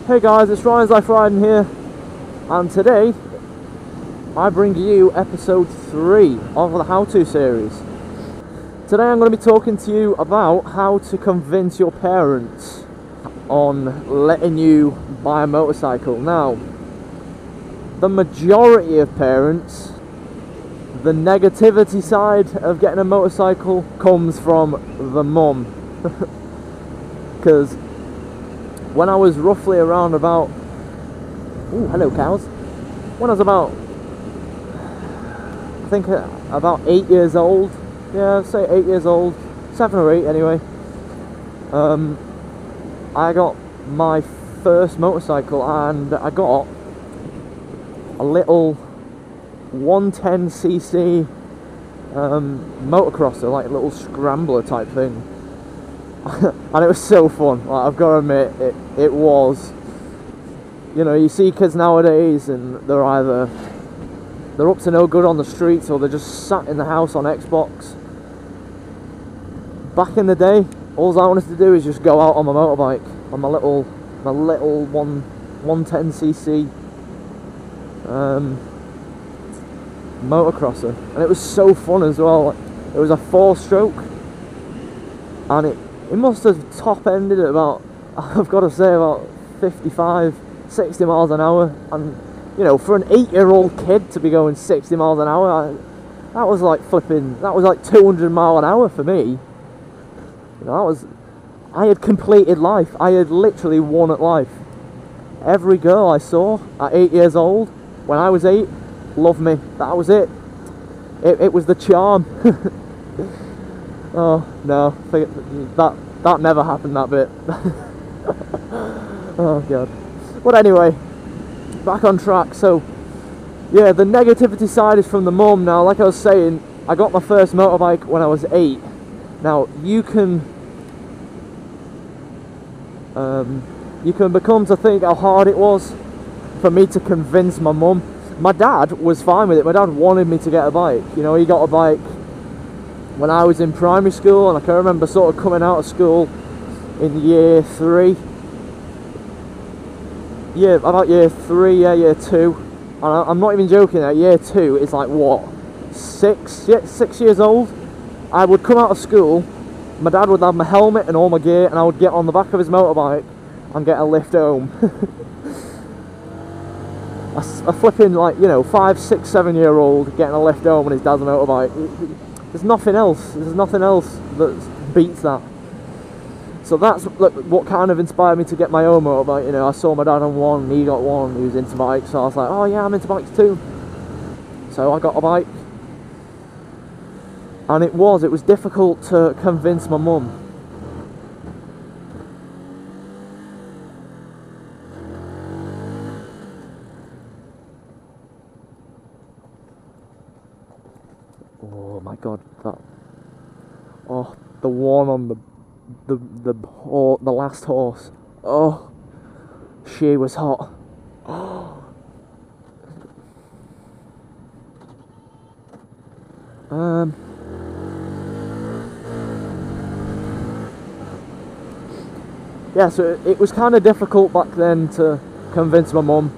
Hey guys, it's Ryan's Life Riding here, and today I bring you episode 3 of the How To series. Today I'm going to be talking to you about how to convince your parents on letting you buy a motorcycle. Now, the majority of parents, the negativity side of getting a motorcycle comes from the mum. Because when I was roughly around about, ooh, hello cows. When I was about, I think about 8 years old, yeah, say 8 years old, 7 or 8 anyway, I got my first motorcycle, and I got a little 110cc motocrosser, like a little scrambler type thing. And it was so fun. Like, I've got to admit, it was. You know, you see kids nowadays and they're either up to no good on the streets or they're just sat in the house on Xbox. Back in the day, all I wanted to do is just go out on my motorbike, on my little 110cc motocrosser, and it was so fun as well. It was a 4-stroke, and it must have top ended at about, I've got to say, about 55, 60 miles an hour. And you know, for an 8-year-old kid to be going 60 miles an hour, that was like 200 mile an hour for me. You know, I had completed life. I had literally won at life. Every girl I saw at 8 years old, when I was 8, loved me. That was it. It was the charm. Oh no, that never happened, that bit. Oh god. But anyway, back on track. So yeah, the negativity side is from the mum. Now, like I was saying, I got my first motorbike when I was 8. Now you can become to think how hard it was for me to convince my mum. My dad was fine with it. My dad wanted me to get a bike. You know, he got a bike when I was in primary school, and I can remember sort of coming out of school in year 3. Yeah, about year 3, yeah, year 2. And I'm not even joking, that year 2 is like, what, 6 years old? I would come out of school, my dad would have my helmet and all my gear, and I would get on the back of his motorbike and get a lift home. A flipping, like, you know, 5, 6, 7 year old getting a lift home on his dad's motorbike. There's nothing else that beats that. So that's what kind of inspired me to get my own motorbike. You know, I saw my dad on one, he got one, he was into bikes, so I was like, oh yeah, I'm into bikes too. So I got a bike. And it was difficult to convince my mum. Oh my god, the one on the last horse. Oh, she was hot. Oh. Yeah, so it was kind of difficult back then to convince my mum.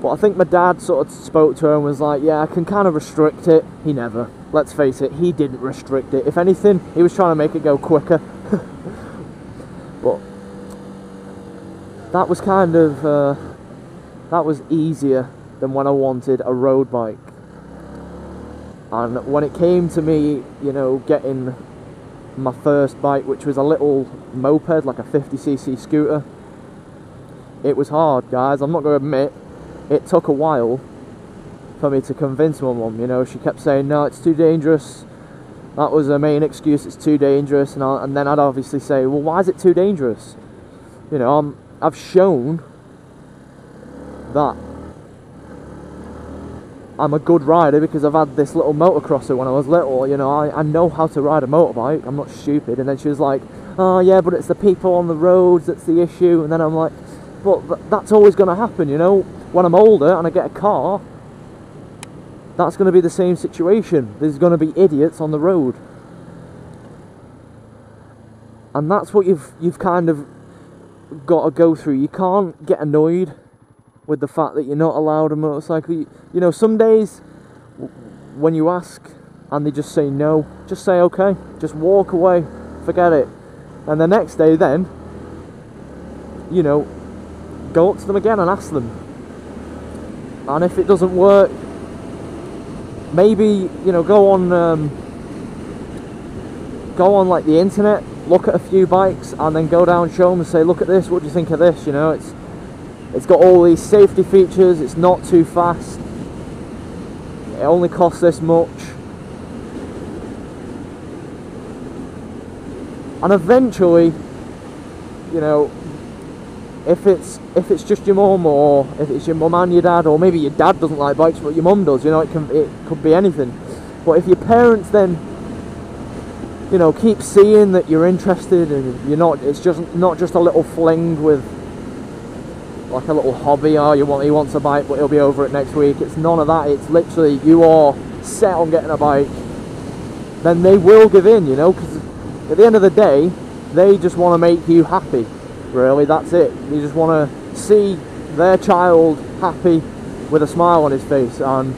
But I think my dad sort of spoke to her and was like, yeah, I can kind of restrict it. He never. Let's face it, he didn't restrict it. If anything, he was trying to make it go quicker. But that was kind of, that was easier than when I wanted a road bike. And when it came to me, you know, getting my first bike, which was a little moped, like a 50cc scooter, it was hard, guys. I'm not going to admit. It took a while for me to convince my mum. You know, she kept saying, no, it's too dangerous. That was her main excuse, it's too dangerous. And then I'd obviously say, well, why is it too dangerous? You know, I've shown that I'm a good rider because I've had this little motocrosser when I was little. You know, I know how to ride a motorbike. I'm not stupid. And then she was like, oh yeah, but it's the people on the roads that's the issue. And then I'm like, but that's always going to happen, you know. When I'm older and I get a car, that's going to be the same situation. There's going to be idiots on the road. And that's what you've kind of got to go through. You can't get annoyed with the fact that you're not allowed a motorcycle. You know, some days when you ask and they just say no, just say okay, just walk away, forget it. And the next day then, you know, go up to them again and ask them. And if it doesn't work, maybe, you know, go on like the internet, look at a few bikes, and then go down, show them and say, look at this, what do you think of this? You know, it's got all these safety features, it's not too fast, it only costs this much. And eventually, you know, if it's just your mum, or if it's your mum and your dad, or maybe your dad doesn't like bikes but your mum does, you know, it could be anything. But if your parents then, you know, keep seeing that you're interested and you're not, it's just not just a little fling with like a little hobby, or he wants a bike but he'll be over it next week. It's none of that. It's literally you are set on getting a bike, then they will give in, you know, because at the end of the day they just want to make you happy. Really, that's it. You just want to see their child happy with a smile on his face. And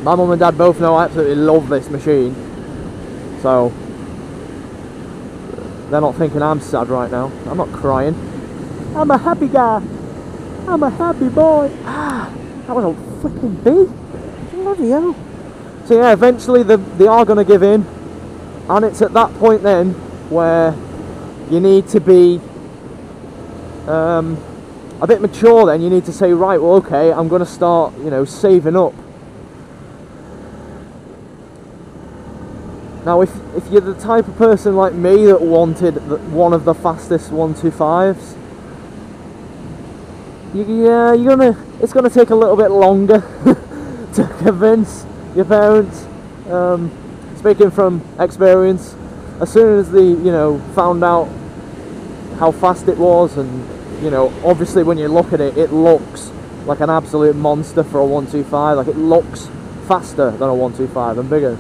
my mum and dad both know I absolutely love this machine, so they're not thinking I'm sad right now. I'm not crying. I'm a happy guy. I'm a happy boy. Ah, that was a flipping bee. Bloody hell. So yeah, eventually they are going to give in, and it's at that point then where you need to be a bit mature. Then you need to say, right, well, okay, I'm going to start, you know, saving up. Now, if you're the type of person like me that wanted one of the fastest 125s, it's gonna take a little bit longer to convince your parents. Speaking from experience, as soon as they, you know, found out how fast it was, and you know, obviously when you look at it, it looks like an absolute monster for a 125. Like, it looks faster than a 125 and bigger.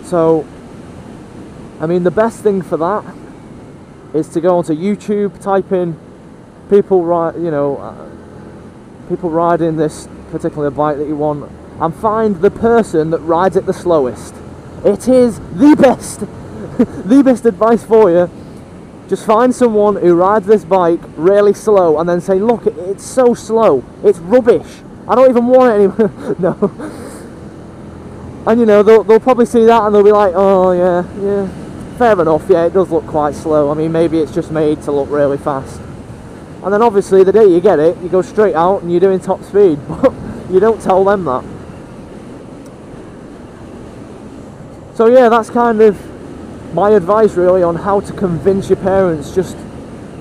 So, I mean, the best thing for that is to go onto YouTube, type in people riding this particular bike that you want, and find the person that rides it the slowest. It is the best, the best advice for you. Just find someone who rides this bike really slow, and then say, look, it's so slow, it's rubbish, I don't even want it anymore. No. And you know, they'll probably see that and they'll be like, oh yeah, fair enough, yeah, it does look quite slow. I mean, maybe it's just made to look really fast. And then obviously the day you get it, you go straight out and you're doing top speed, but you don't tell them that. So yeah, that's kind of my advice really on how to convince your parents. Just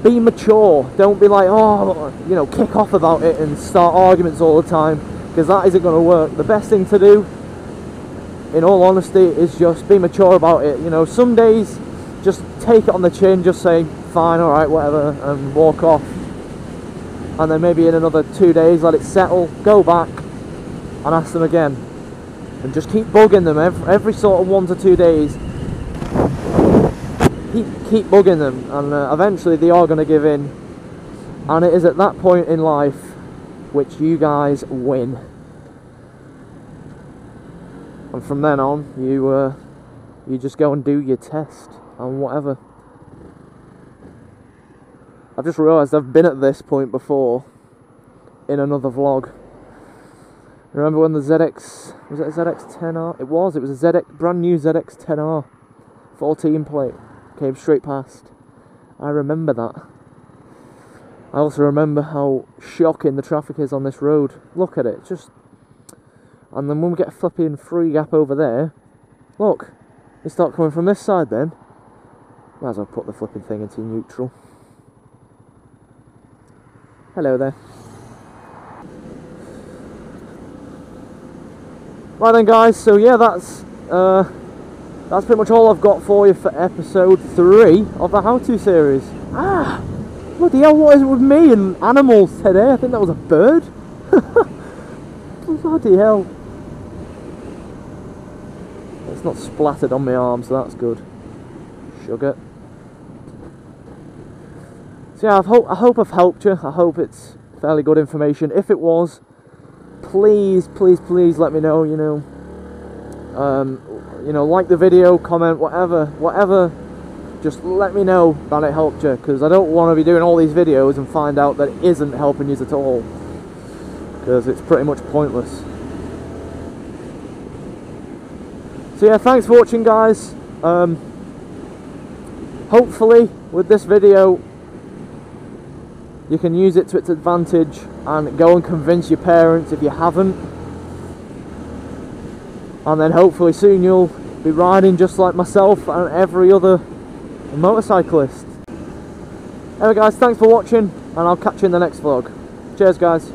be mature. Don't be like, oh, you know, kick off about it and start arguments all the time, because that isn't going to work. The best thing to do, in all honesty, is just be mature about it. You know, some days just take it on the chin, just say fine, alright, whatever, and walk off. And then maybe in another 2 days let it settle, go back and ask them again, and just keep bugging them every sort of 1 to 2 days. Keep bugging them, and eventually they are going to give in. And it is at that point in life which you guys win. And from then on, you just go and do your test and whatever. I've just realised I've been at this point before in another vlog. Remember when the ZX, was it a ZX-10R? It was a ZX, brand new ZX-10R, 14 plate, came straight past. I remember that. I also remember how shocking the traffic is on this road. Look at it, just... And then when we get a flipping free gap over there, look, they start coming from this side then. Might as well put the flipping thing into neutral. Hello there. Right then guys, so yeah, that's pretty much all I've got for you for episode 3 of the How To series. Ah! Bloody hell, what is it with me and animals today? I think that was a bird. Bloody hell. It's not splattered on my arm, so that's good. Sugar. So yeah, I hope I've helped you. I hope it's fairly good information. If it was, please let me know. You know, like the video, comment, whatever. Just let me know that it helped you, because I don't want to be doing all these videos and find out that it isn't helping you at all, because it's pretty much pointless. So yeah, thanks for watching, guys. Hopefully with this video you can use it to its advantage and go and convince your parents if you haven't, and then hopefully soon you'll be riding just like myself and every other motorcyclist. Anyway guys, thanks for watching, and I'll catch you in the next vlog. Cheers guys.